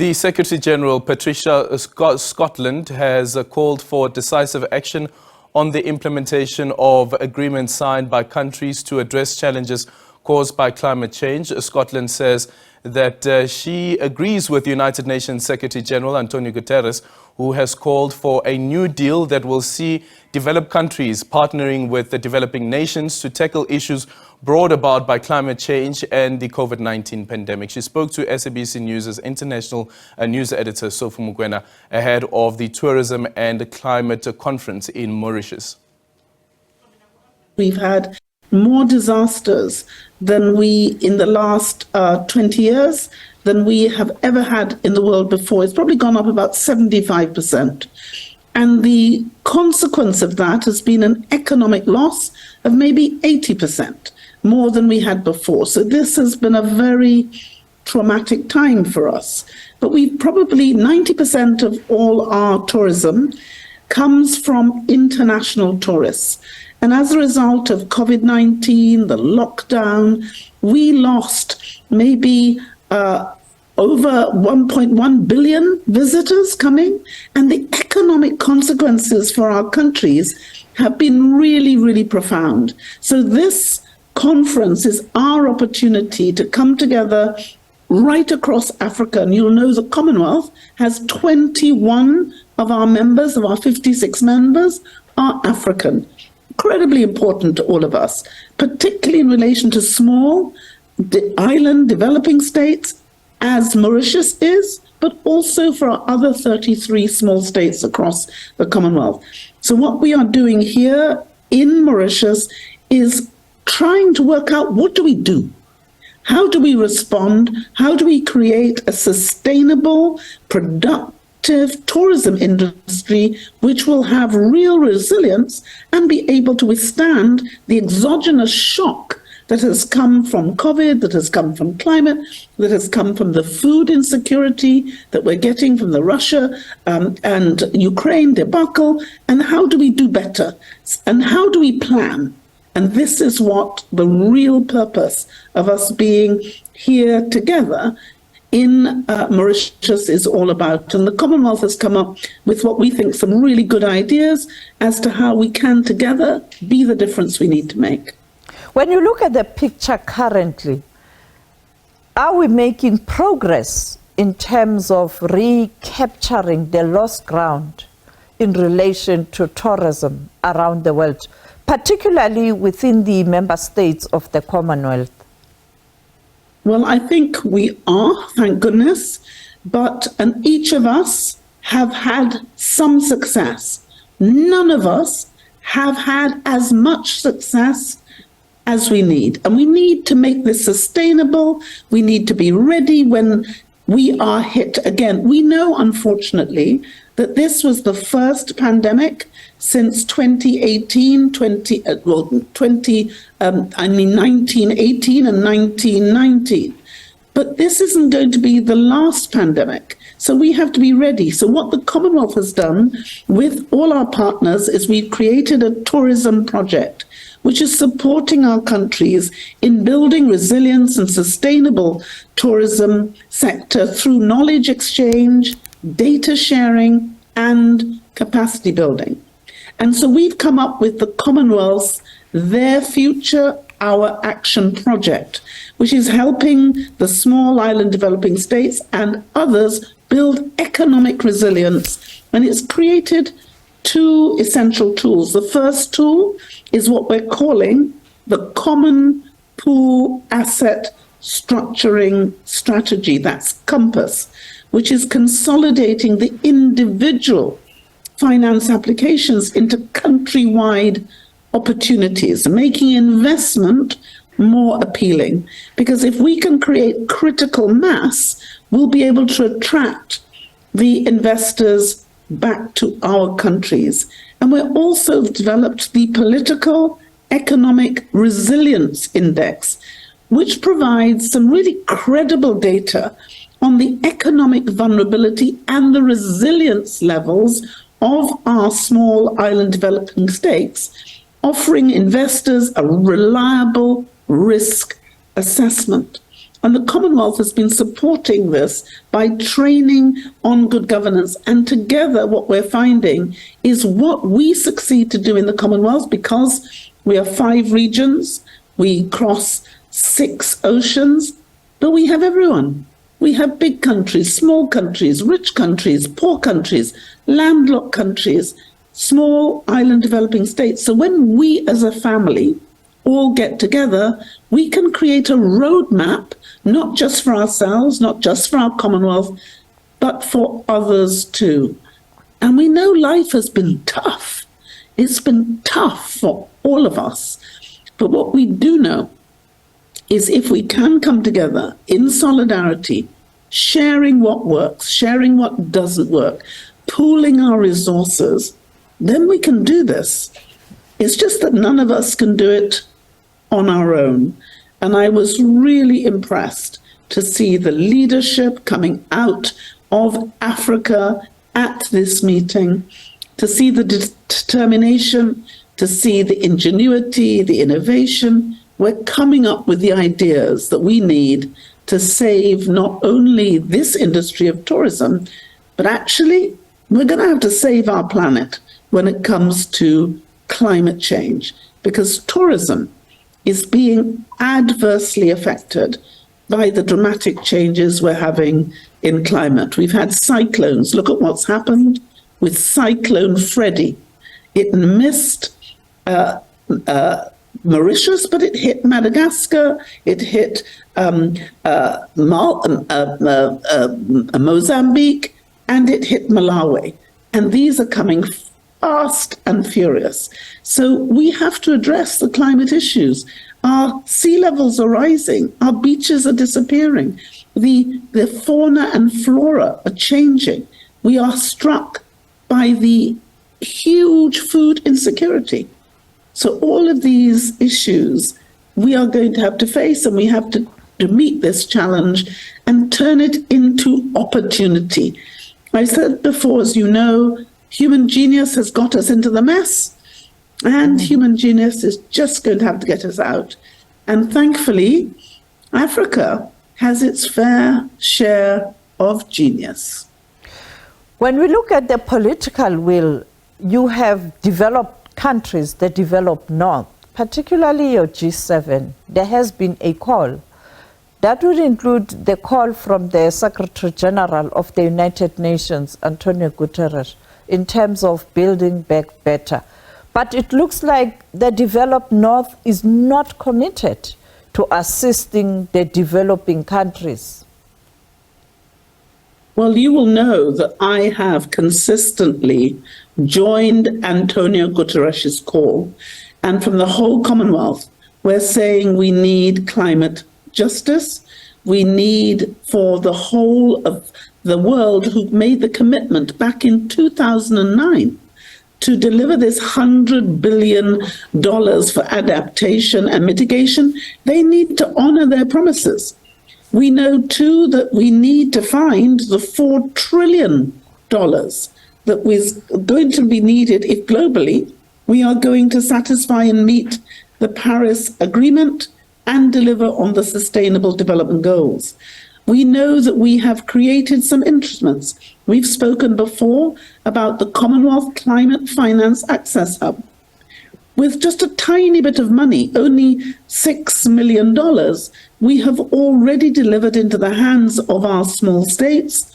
The Secretary-General, Patricia Scotland, has called for decisive action on the implementation of agreements signed by countries to address challenges caused by climate change. Scotland says that she agrees with United Nations Secretary-General Antonio Guterres, who has called for a new deal that will see developed countries partnering with the developing nations to tackle issues brought about by climate change and the COVID-19 pandemic. She spoke to SABC News' international news editor, Sophie Mokoena, ahead of the Tourism and Climate Conference in Mauritius. We've had more disasters than we, in the last 20 years, than we have ever had in the world before. It's probably gone up about 75%. And the consequence of that has been an economic loss of maybe 80%, more than we had before. So this has been a very traumatic time for us. But we probably 90% of all our tourism comes from international tourists. And as a result of COVID-19, the lockdown, we lost maybe over 1.1 billion visitors coming, and the economic consequences for our countries have been really, really profound. So this conference is our opportunity to come together right across Africa. And you'll know the Commonwealth has 21 of our members, of our 56 members, are African. Incredibly important to all of us, particularly in relation to small island developing states, as Mauritius is, but also for our other 33 small states across the Commonwealth. So what we are doing here in Mauritius is trying to work out, what do we do? How do we respond? How do we create a sustainable, productive tourism industry which will have real resilience and be able to withstand the exogenous shock that has come from COVID, that has come from climate, that has come from the food insecurity that we're getting from the Russia and Ukraine debacle. And how do we do better? And how do we plan? And this is what the real purpose of us being here together in Mauritius is all about. And the Commonwealth has come up with what we think some really good ideas as to how we can together be the difference we need to make. When you look at the picture currently, are we making progress in terms of recapturing the lost ground in relation to tourism around the world, particularly within the member states of the Commonwealth? Well, I think we are, thank goodness, and each of us have had some success. None of us have had as much success as we need. And we need to make this sustainable. We need to be ready when we are hit again. We know, unfortunately, that this was the first pandemic since 1918 and 1919. But this isn't going to be the last pandemic. So we have to be ready. So what the Commonwealth has done with all our partners is we've created a tourism project which is supporting our countries in building resilience and sustainable tourism sector through knowledge exchange, data sharing, and capacity building. And so we've come up with the Commonwealth's Their Future, Our Action project, which is helping the small island developing states and others build economic resilience. And it's created two essential tools. The first tool is what we're calling the Common Pool Asset Structuring Strategy, that's COMPASS, which is consolidating the individual finance applications into country-wide opportunities, making investment more appealing. Because if we can create critical mass, we'll be able to attract the investors back to our countries. And we're also developed the Political Economic Resilience Index, which provides some really credible data on the economic vulnerability and the resilience levels of our small island developing states, offering investors a reliable risk assessment. And the Commonwealth has been supporting this by training on good governance. And together, what we're finding is what we succeed to do in the Commonwealth, because we are 5 regions, we cross 6 oceans, but we have everyone. We have big countries, small countries, rich countries, poor countries, landlocked countries, small island developing states. So when we as a family all get together, we can create a roadmap, not just for ourselves, not just for our Commonwealth, but for others too. And we know life has been tough. It's been tough for all of us. But what we do know is if we can come together in solidarity, sharing what works, sharing what doesn't work, pooling our resources, then we can do this. It's just that none of us can do it on our own. And I was really impressed to see the leadership coming out of Africa at this meeting, to see the determination, to see the ingenuity, the innovation. We're coming up with the ideas that we need to save not only this industry of tourism, but actually we're going to have to save our planet when it comes to climate change, because tourism is being adversely affected by the dramatic changes we're having in climate. We've had cyclones. Look at what's happened with Cyclone Freddy. It missed Mauritius, but it hit Madagascar, it hit Mozambique, and it hit Malawi. And these are coming fast and furious. So we have to address the climate issues. Our sea levels are rising, our beaches are disappearing, the fauna and flora are changing. We are struck by the huge food insecurity. So all of these issues we are going to have to face, and we have to meet this challenge and turn it into opportunity. I said before, as you know, human genius has got us into the mess, and human genius is just going to have to get us out. And thankfully, Africa has its fair share of genius. When we look at the political will, you have developed countries, the developed north, particularly your G7. There has been a call. That would include the call from the Secretary General of the United Nations, Antonio Guterres, in terms of building back better. But it looks like the developed north is not committed to assisting the developing countries. Well, you will know that I have consistently joined Antonio Guterres' call. And from the whole Commonwealth, we're saying we need climate justice. We need for the whole of the world who made the commitment back in 2009 to deliver this $100 billion for adaptation and mitigation. They need to honor their promises. We know, too, that we need to find the $4 trillion that was going to be needed if globally we are going to satisfy and meet the Paris Agreement and deliver on the Sustainable Development Goals. We know that we have created some instruments. We've spoken before about the Commonwealth Climate Finance Access Hub. With just a tiny bit of money, only $6 million, we have already delivered into the hands of our small states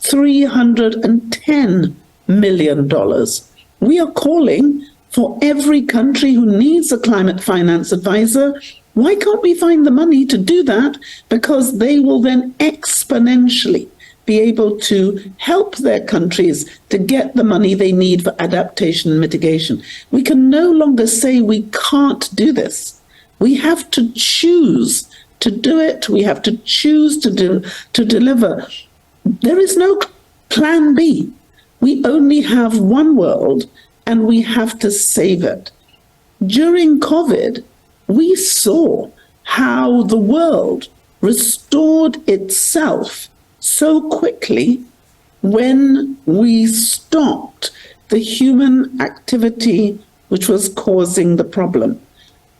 $310 million. We are calling for every country who needs a climate finance advisor. Why can't we find the money to do that? Because they will then exponentially be able to help their countries to get the money they need for adaptation and mitigation. We can no longer say we can't do this. We have to choose to do it. We have to choose to deliver. There is no plan B. We only have one world, and we have to save it. During COVID, we saw how the world restored itself so quickly when we stopped the human activity which was causing the problem.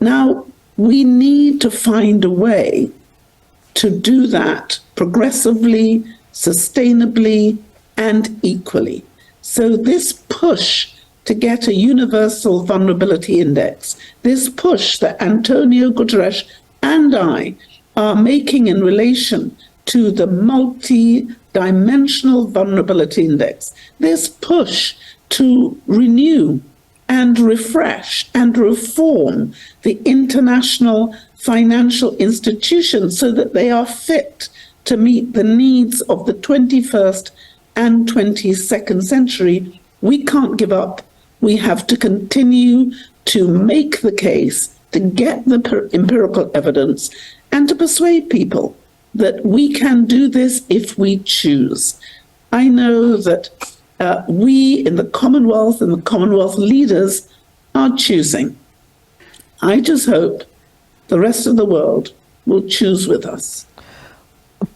Now, we need to find a way to do that progressively, sustainably, and equally. So this push to get a universal vulnerability index, this push that Antonio Guterres and I are making in relation to the multi-dimensional vulnerability index, this push to renew and refresh and reform the international financial institutions so that they are fit to meet the needs of the 21st and 22nd century, we can't give up. We have to continue to make the case, to get the empirical evidence, and to persuade people that we can do this if we choose. I know that we in the Commonwealth and the Commonwealth leaders are choosing. I just hope the rest of the world will choose with us.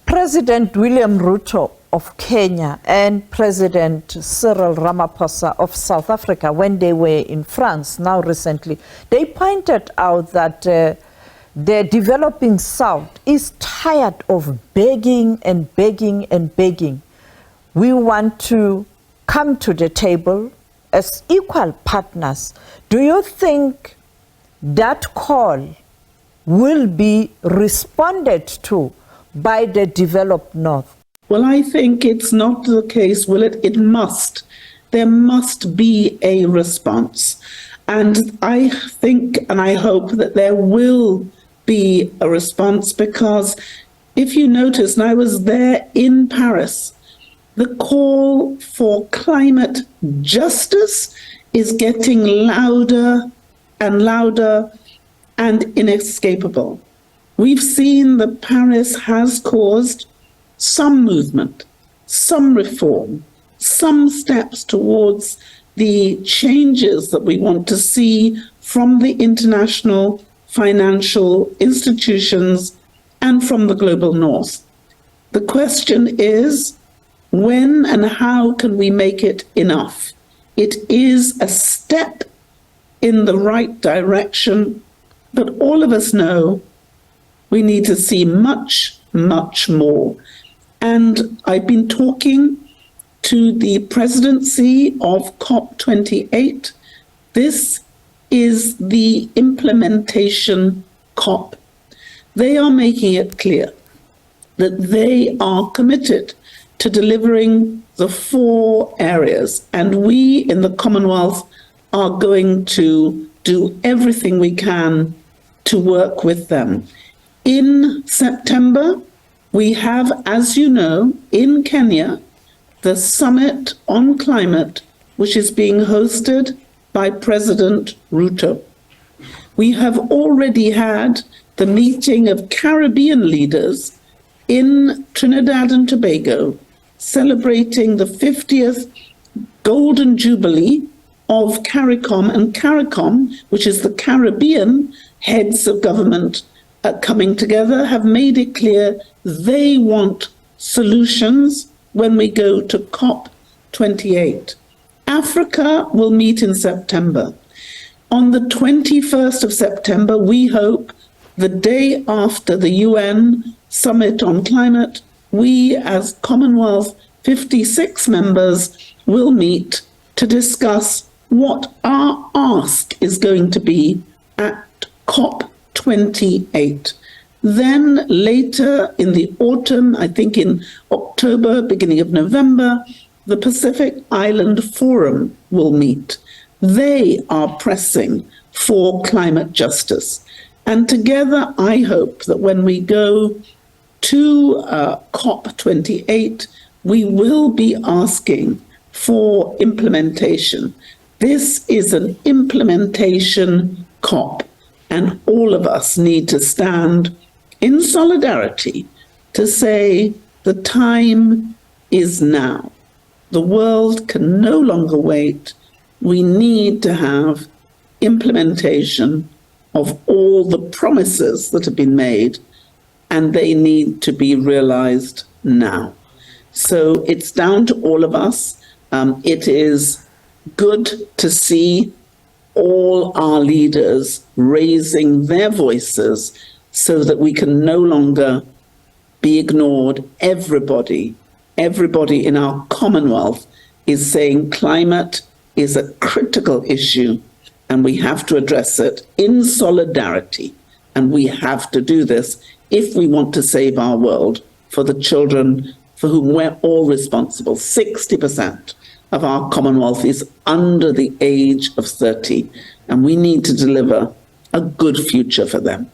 President William Ruto of Kenya and President Cyril Ramaphosa of South Africa, when they were in France now recently, they pointed out that the developing South is tired of begging and begging and begging. We want to come to the table as equal partners. Do you think that call will be responded to by the developed North? Well, I think it's not the case, will it? It must. There must be a response. And I think and I hope that there will be a response, because if you notice, and I was there in Paris, the call for climate justice is getting louder and louder and inescapable. We've seen that Paris has caused some movement, some reform, some steps towards the changes that we want to see from the international financial institutions and from the global North. The question is, when and how can we make it enough? It is a step in the right direction, but all of us know we need to see much, much more. And I've been talking to the presidency of COP28. This is the implementation COP. They are making it clear that they are committed to delivering the 4 areas, and we in the Commonwealth are going to do everything we can to work with them. In September, we have, as you know, in Kenya, the Summit on Climate, which is being hosted by President Ruto. We have already had the meeting of Caribbean leaders in Trinidad and Tobago, celebrating the 50th Golden Jubilee of CARICOM, and CARICOM, which is the Caribbean heads of government coming together, have made it clear they want solutions when we go to COP28. Africa will meet in September. On the 21st of September, we hope, the day after the UN Summit on Climate, we as Commonwealth 56 members will meet to discuss what our ask is going to be at COP28. Then later in the autumn, I think in October, beginning of November, the Pacific Island Forum will meet. They are pressing for climate justice. And together, I hope that when we go to COP28, we will be asking for implementation. This is an implementation COP, and all of us need to stand in solidarity to say the time is now. The world can no longer wait. We need to have implementation of all the promises that have been made, and they need to be realized now. So it's down to all of us. It is good to see all our leaders raising their voices so that we can no longer be ignored. Everybody in our Commonwealth is saying climate is a critical issue and we have to address it in solidarity. And we have to do this if we want to save our world for the children for whom we're all responsible. 60% of our Commonwealth is under the age of 30, and we need to deliver a good future for them.